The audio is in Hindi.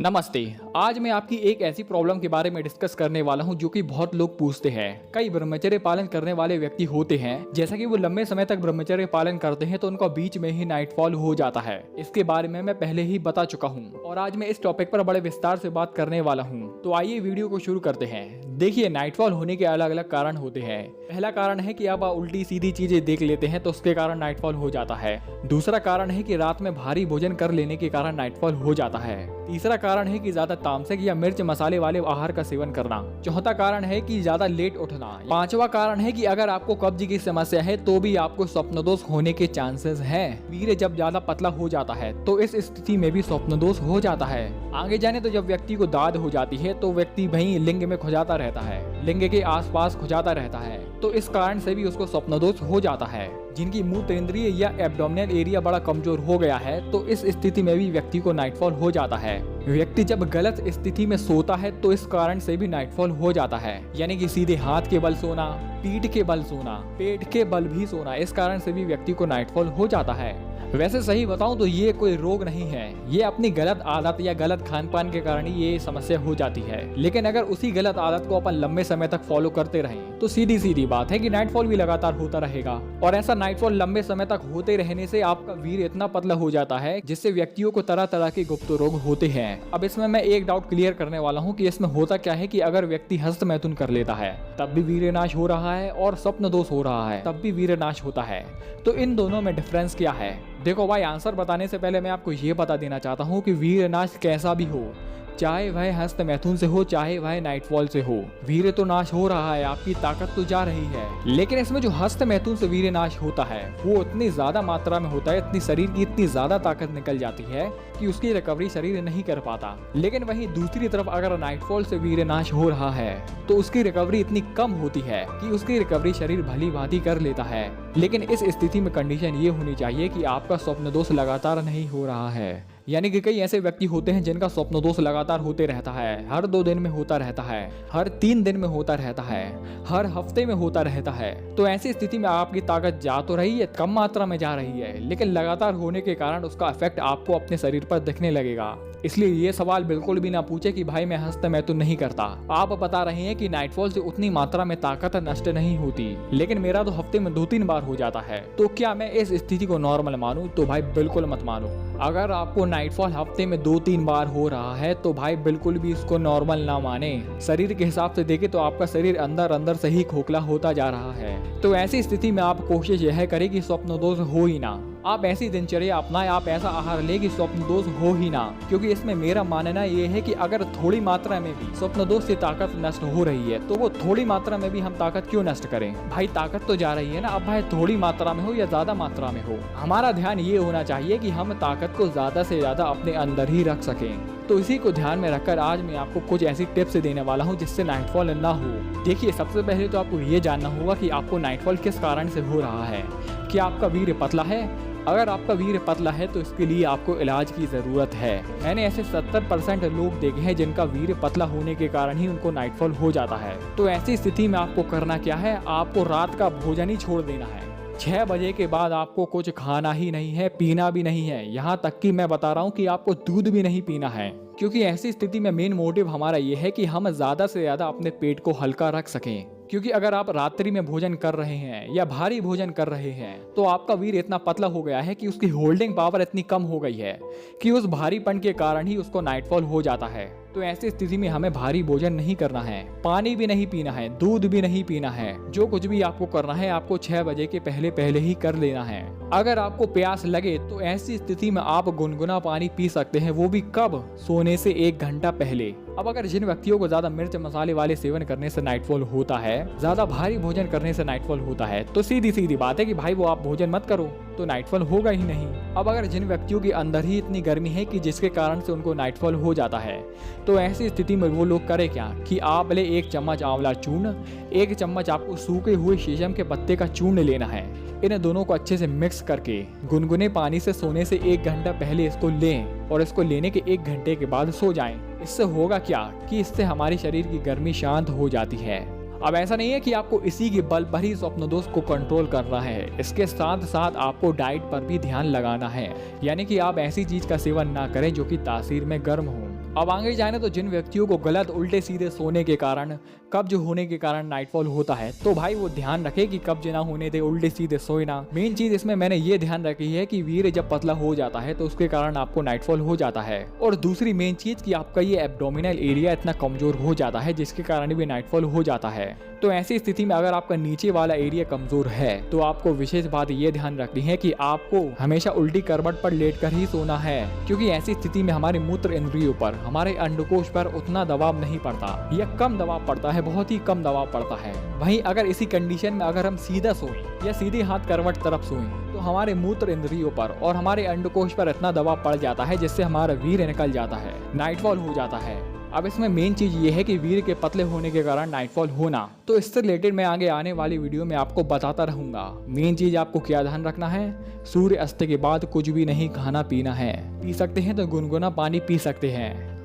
नमस्ते। आज मैं आपकी एक ऐसी प्रॉब्लम के बारे में डिस्कस करने वाला हूं जो कि बहुत लोग पूछते हैं। कई ब्रह्मचर्य पालन करने वाले व्यक्ति होते हैं, जैसा कि वो लंबे समय तक ब्रह्मचर्य पालन करते हैं तो उनका बीच में ही नाइटफॉल हो जाता है। इसके बारे में मैं पहले ही बता चुका हूं और आज मैं इस टॉपिक पर बड़े विस्तार से बात करने वाला हूं। तो आइए वीडियो को शुरू करते हैं। देखिए, नाइटफॉल होने के अलग अलग कारण होते हैं। पहला कारण है कि आप उल्टी सीधी चीजें देख लेते हैं तो उसके कारण नाइटफॉल हो जाता है। दूसरा कारण है कि रात में भारी भोजन कर लेने के कारण नाइटफॉल हो जाता है। तीसरा कारण है कि ज्यादा तामसिक या मिर्च मसाले वाले आहार का सेवन करना। चौथा कारण है कि ज्यादा लेट उठना। पांचवा कारण है कि अगर आपको कब्ज की समस्या है तो भी आपको स्वप्नदोष होने के चांसेस हैं। वीर्य जब ज्यादा पतला हो जाता है तो इस स्थिति में भी स्वप्नदोष हो जाता है। आगे जाने तो जब व्यक्ति को दाद हो जाती है तो व्यक्ति वहीं लिंग में खुजाता रहता है, लिंग के आसपास खुजाता रहता है, तो इस कारण से भी उसको स्वप्नदोष हो जाता है। जिनकी मूत्र इंद्रिय या एब्डोमिनल एरिया बड़ा कमजोर हो गया है तो इस स्थिति में भी व्यक्ति को नाइटफॉल हो जाता है। व्यक्ति जब गलत स्थिति में सोता है तो इस कारण से भी नाइटफॉल हो जाता है, यानी कि सीधे हाथ के बल सोना, पीठ के बल सोना, पेट के बल भी सोना, इस कारण से भी व्यक्ति को नाइटफॉल हो जाता है। वैसे सही बताऊं तो ये कोई रोग नहीं है, ये अपनी गलत आदत या गलत खान पान के कारण ही ये समस्या हो जाती है। लेकिन अगर उसी गलत आदत को अपन लंबे समय तक फॉलो करते रहें तो सीधी सीधी बात है कि नाइटफॉल भी लगातार होता रहेगा। और ऐसा नाइटफॉल लंबे समय तक होते रहने से आपका वीर्य इतना पतला हो जाता है जिससे व्यक्तियों को तरह तरह के गुप्त रोग होते हैं। अब इसमें मैं एक डाउट क्लियर करने वाला हूँ कि इसमें होता क्या है कि अगर व्यक्ति हस्त मैथुन कर लेता है तब भी वीर्य नाश हो रहा है और स्वप्न दोष हो रहा है तब भी वीर्य नाश होता है। तो इन दोनों में डिफरेंस क्या है? देखो भाई, आंसर बताने से पहले मैं आपको ये बता देना चाहता हूँ कि वीर्य नाश कैसा भी हो, चाहे वह हस्त मैथुन से हो चाहे वह नाइटफॉल से हो, वीर्य तो नाश हो रहा है, आपकी ताकत तो जा रही है। लेकिन इसमें जो हस्त मैथुन से वीर्य नाश होता है वो इतनी ज्यादा मात्रा में होता है, इतनी शरीर की इतनी ज्यादा ताकत निकल जाती है कि उसकी रिकवरी शरीर नहीं कर पाता। लेकिन वहीं दूसरी तरफ अगर नाइटफॉल से वीर्य नाश हो रहा है तो उसकी रिकवरी इतनी कम होती है कि उसकी रिकवरी शरीर भली भांति कर लेता है। लेकिन इस स्थिति में कंडीशन ये होनी चाहिए कि आपका स्वप्न दोष लगातार नहीं हो रहा है। यानी कि कई ऐसे व्यक्ति होते हैं जिनका स्वप्न दोष लगातार होते रहता है, हर 2 दिन में होता रहता है, हर 3 दिन में होता रहता है, हर हफ्ते में होता रहता है। तो ऐसी स्थिति में आपकी ताकत जा तो रही है, कम मात्रा में जा रही है, लेकिन लगातार होने के कारण उसका इफेक्ट आपको अपने शरीर पर दिखने लगेगा। इसलिए ये सवाल बिल्कुल भी ना पूछे कि भाई मैं हस्त मैथुन नहीं करता। आप बता रहे हैं कि नाइटफॉल से उतनी मात्रा में ताकत नष्ट नहीं होती, लेकिन मेरा तो हफ्ते में 2-3 बार हो जाता है। तो क्या मैं इस स्थिति को नॉर्मल मानूं? तो भाई बिल्कुल मत मानो। अगर आपको नाइटफॉल हफ्ते में 2-3 बार हो रहा है तो भाई बिल्कुल भी इसको नॉर्मल ना माने। शरीर के हिसाब से देखें तो आपका शरीर अंदर अंदर से ही खोखला होता जा रहा है। तो ऐसी स्थिति में आप कोशिश यह करें कि स्वप्न दोष हो ही ना। आप ऐसी दिनचर्या अपनाएं, आप ऐसा आहार ले कि स्वप्न दोष हो ही ना। क्योंकि इसमें मेरा मानना ये है कि अगर थोड़ी मात्रा में भी स्वप्न दोष से ताकत नष्ट हो रही है तो वो थोड़ी मात्रा में भी हम ताकत क्यों नष्ट करें? भाई ताकत तो जा रही है ना। अब भाई थोड़ी मात्रा में हो या ज्यादा मात्रा में हो, हमारा ध्यान ये होना चाहिए कि हम ताकत को ज्यादा से ज्यादा अपने अंदर ही रख सकें। तो इसी को ध्यान में रखकर आज मैं आपको कुछ ऐसी टिप्स देने वाला हूँ जिससे नाइटफॉल ना हो। देखिए, सबसे पहले तो आपको ये जानना होगा कि आपको नाइटफॉल किस कारण से हो रहा है। क्या आपका वीर्य पतला है? अगर आपका वीर्य पतला है तो इसके लिए आपको इलाज की जरूरत है। मैंने ऐसे 70% लोग देखे हैं जिनका वीर्य पतला होने के कारण ही उनको नाइटफॉल हो जाता है। तो ऐसी स्थिति में आपको करना क्या है? आपको रात का भोजन ही छोड़ देना है। 6 बजे के बाद आपको कुछ खाना ही नहीं है, पीना भी नहीं है। यहाँ तक कि मैं बता रहा हूँ कि आपको दूध भी नहीं पीना है। क्योंकि ऐसी स्थिति में मेन मोटिव हमारा ये है कि हम ज्यादा से ज्यादा अपने पेट को हल्का रख सकें। क्योंकि अगर आप रात्रि में भोजन कर रहे हैं या भारी भोजन कर रहे हैं तो आपका वीर्य इतना पतला हो गया है कि उसकी होल्डिंग पावर इतनी कम हो गई है कि उस भारीपन के कारण ही उसको नाइटफॉल हो जाता है। तो ऐसी स्थिति में हमें भारी भोजन नहीं करना है, पानी भी नहीं पीना है, दूध भी नहीं पीना है। जो कुछ भी आपको करना है आपको 6 बजे के पहले पहले ही कर लेना है। अगर आपको प्यास लगे तो ऐसी स्थिति में आप गुनगुना पानी पी सकते हैं, वो भी कब? सोने से 1 घंटा पहले। अब अगर जिन व्यक्तियों को ज्यादा मिर्च मसाले वाले सेवन करने से नाइटफॉल होता है, ज्यादा भारी भोजन करने से नाइटफॉल होता है, तो सीधी सीधी बात है कि भाई वो आप भोजन मत करो तो नाइटफॉल होगा ही नहीं। अब अगर जिन व्यक्तियों के अंदर ही इतनी गर्मी है कि जिसके कारण से उनको नाइटफॉल हो जाता है तो ऐसी स्थिति में वो लोग करें क्या कि आप भले 1 चम्मच आंवला चूर्ण, 1 चम्मच आपको सूखे हुए शीशम के पत्ते का चूर्ण लेना है। इन दोनों को अच्छे से मिक्स करके गुनगुने पानी से सोने से 1 घंटा पहले इसको लें और इसको लेने के 1 घंटे के बाद सो जाएं। इससे होगा क्या कि इससे हमारे शरीर की गर्मी शांत हो जाती है। अब ऐसा नहीं है कि आपको इसी के बल पर ही स्वप्न दोष को कंट्रोल करना है, इसके साथ साथ आपको डाइट पर भी ध्यान लगाना है। यानी कि आप ऐसी चीज का सेवन ना करें जो कि तासीर में गर्म हो। अब आगे जाने तो जिन व्यक्तियों को गलत उल्टे सीधे सोने के कारण, कब्ज होने के कारण नाइटफॉल होता है, तो भाई वो ध्यान रखे कि कब्ज ना होने दे, उल्टे सीधे सोए ना। मेन चीज इसमें मैंने ये ध्यान रखी है कि वीर्य जब पतला हो जाता है तो उसके कारण आपको नाइटफॉल हो जाता है। और दूसरी मेन चीज कि आपका ये एब्डोमिनल एरिया इतना कमजोर हो जाता है जिसके कारण भी नाइटफॉल हो जाता है। तो ऐसी स्थिति में अगर आपका नीचे वाला एरिया कमजोर है तो आपको विशेष बात ये ध्यान रखनी है कि आपको हमेशा उल्टी करवट पर लेटकर ही सोना है, क्योंकि ऐसी स्थिति में हमारे मूत्र इंद्रियों पर, हमारे अंडकोश पर उतना दबाव नहीं पड़ता या कम दबाव पड़ता है, बहुत ही कम दबाव पड़ता है। वहीं अगर इसी कंडीशन में अगर हम सीधा सोएं या सीधे हाथ करवट तरफ सोएं तो हमारे मूत्र इंद्रियों पर और हमारे अंडकोश पर इतना दबाव पड़ जाता है जिससे हमारा वीर्य निकल जाता है, नाइटफॉल हो जाता है। अब इसमें मेन चीज ये है कि वीर्य के पतले होने के कारण नाइटफॉल होना, तो इससे रिलेटेड मैं आगे आने वाली वीडियो में आपको बताता रहूंगा। मेन चीज आपको क्या ध्यान रखना है, सूर्य अस्त के बाद कुछ भी नहीं खाना पीना है, पी सकते हैं तो गुनगुना पानी पी सकते हैं।